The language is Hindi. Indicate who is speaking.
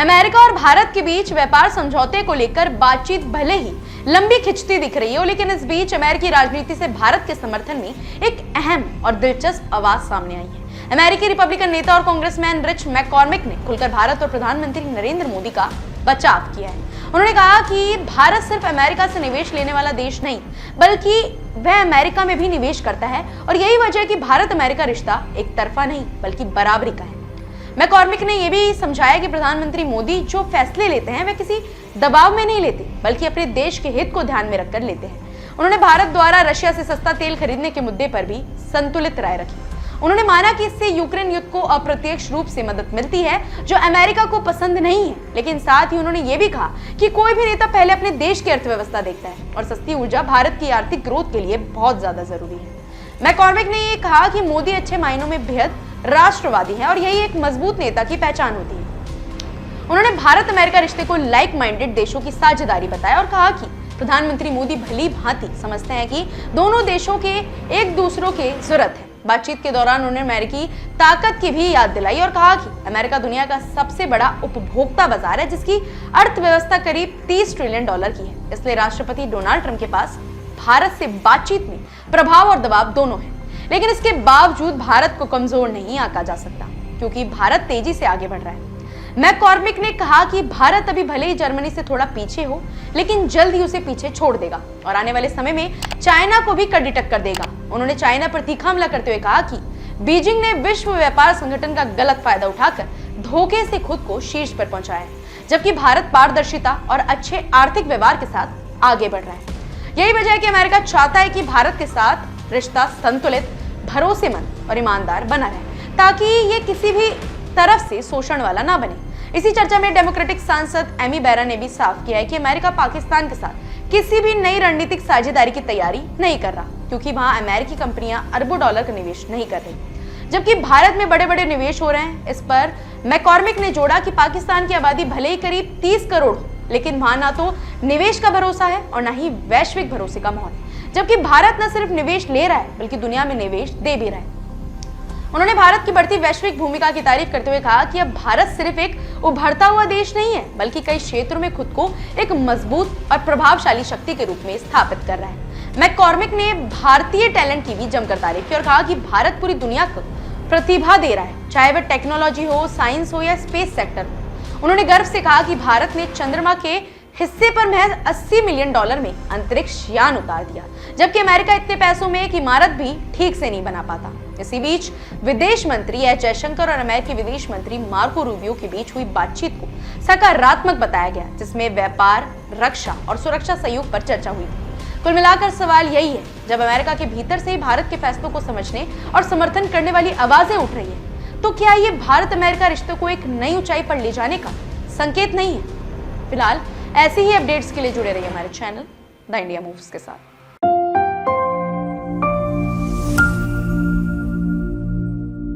Speaker 1: अमेरिका और भारत के बीच व्यापार समझौते को लेकर बातचीत भले ही लंबी खिंचती दिख रही हो, लेकिन इस बीच अमेरिकी राजनीति से भारत के समर्थन में एक अहम और दिलचस्प आवाज सामने आई है। अमेरिकी रिपब्लिकन नेता और कांग्रेसमैन रिच मैककॉर्मिक ने खुलकर भारत और प्रधानमंत्री नरेंद्र मोदी का बचाव किया है। उन्होंने कहा कि भारत सिर्फ अमेरिका से निवेश लेने वाला देश नहीं, बल्कि वह अमेरिका में भी निवेश करता है और यही वजह है कि भारत अमेरिका रिश्ता एक तरफा नहीं बल्कि बराबरी का है। मैककॉर्मिक ने यह भी समझाया कि प्रधानमंत्री मोदी जो फैसले लेते हैं वे किसी दबाव में नहीं लेते, बल्कि अपने देश के हित को ध्यान में रखकर लेते हैं। उन्होंने भारत द्वारा रशिया से सस्ता तेल खरीदने के मुद्दे पर भी संतुलित राय रखी। उन्होंने माना कि इससे यूक्रेन युद्ध को अप्रत्यक्ष रूप से मदद मिलती है, जो अमेरिका को पसंद नहीं है, लेकिन साथ ही उन्होंने ये भी कहा कि कोई भी नेता पहले अपने देश की अर्थव्यवस्था देखता है और सस्ती ऊर्जा भारत की आर्थिक ग्रोथ के लिए बहुत ज्यादा जरूरी है। मैककॉर्मिक ने ये कहा कि मोदी अच्छे मायनों में बेहद राष्ट्रवादी है और यही एक मजबूत नेता की पहचान होती है। उन्होंने भारत अमेरिका रिश्ते को लाइक माइंडेड देशों की साझेदारी बताया और कहा कि प्रधानमंत्री मोदी भली भांति समझते हैं कि दोनों देशों के एक दूसरों की जरूरत है। बातचीत के दौरान उन्होंने अमेरिकी ताकत की भी याद दिलाई और कहा कि अमेरिका दुनिया का सबसे बड़ा उपभोक्ता बाजार है, जिसकी अर्थव्यवस्था करीब $30 ट्रिलियन की है। इसलिए राष्ट्रपति डोनाल्ड ट्रंप के पास भारत से बातचीत में प्रभाव और दबाव दोनों है, लेकिन इसके बावजूद भारत को कमजोर नहीं आंका जा सकता, क्योंकि भारत तेजी से आगे बढ़ रहा है। मैककॉर्मिक ने कहा कि भारत अभी भले ही जर्मनी से थोड़ा पीछे हो, लेकिन जल्द ही उसे पीछे छोड़ देगा और आने वाले समय में चाइना को भी कड़ी टक्कर देगा। उन्होंने चाइना पर तीखा हमला करते हुए कहा कि बीजिंग ने विश्व व्यापार संगठन का गलत फायदा उठाकर धोखे से खुद को शीर्ष पर पहुंचाया है, जबकि भारत पारदर्शिता और अच्छे आर्थिक व्यवहार के साथ आगे बढ़ रहा है। यही वजह है कि अमेरिका चाहता है कि भारत के साथ रिश्ता संतुलित, भरोसेमंद और ईमानदार बना रहे, ताकि ये किसी भी तरफ से शोषण वाला ना बने। इसी चर्चा में डेमोक्रेटिक सांसद एमी बेरा ने भी साफ किया है कि अमेरिका पाकिस्तान के साथ किसी भी नई रणनीतिक साझेदारी की तैयारी नहीं कर रहा, क्योंकि वहां अमेरिकी कंपनियां अरबों डॉलर का निवेश नहीं कर रही, जबकि भारत में बड़े बड़े निवेश हो रहे हैं। इस पर मैककॉर्मिक ने जोड़ा कि पाकिस्तान की आबादी भले ही करीब 30 करोड़ हो, लेकिन वहां ना तो निवेश का भरोसा है और ना ही वैश्विक भरोसे का माहौल, जबकि भारत न सिर्फ निवेश ले रहा है बल्कि दुनिया में निवेश दे भी रहा है। उन्होंने भारत की बढ़ती वैश्विक भूमिका की तारीफ करते हुए कहा कि अब भारत सिर्फ एक उभरता हुआ देश नहीं है, बल्कि कई क्षेत्रों में खुद को एक मजबूत और प्रभावशाली शक्ति के रूप में स्थापित कर रहा है। मैककॉर्मिक ने भारतीय टैलेंट की भी जमकर तारीफ की और कहा कि भारत पूरी दुनिया को प्रतिभा दे रहा है, चाहे वह टेक्नोलॉजी हो, साइंस हो या स्पेस सेक्टर हो। उन्होंने गर्व से कहा कि भारत ने चंद्रमा के हिस्से पर महज $80 मिलियन में अंतरिक्ष यान उतार दिया, जबकि अमेरिका इतने पैसों में एक इमारत भी ठीक से नहीं बना पाता। इसी बीच विदेश मंत्री एस जयशंकर और अमेरिकी विदेश मंत्री मार्को रूबियो के बीच हुई बातचीत को सकारात्मक बताया गया, जिसमें व्यापार, रक्षा और सुरक्षा सहयोग पर चर्चा हुई थी। कुल मिलाकर सवाल यही है, जब अमेरिका के भीतर से ही भारत के फैसलों को समझने और समर्थन करने वाली आवाजें उठ रही है, तो क्या ये भारत अमेरिका रिश्तों को एक नई ऊंचाई पर ले जाने का संकेत नहीं है? फिलहाल ऐसी ही अपडेट्स के लिए जुड़े रहिए हमारे चैनल द इंडिया मूव्स के साथ।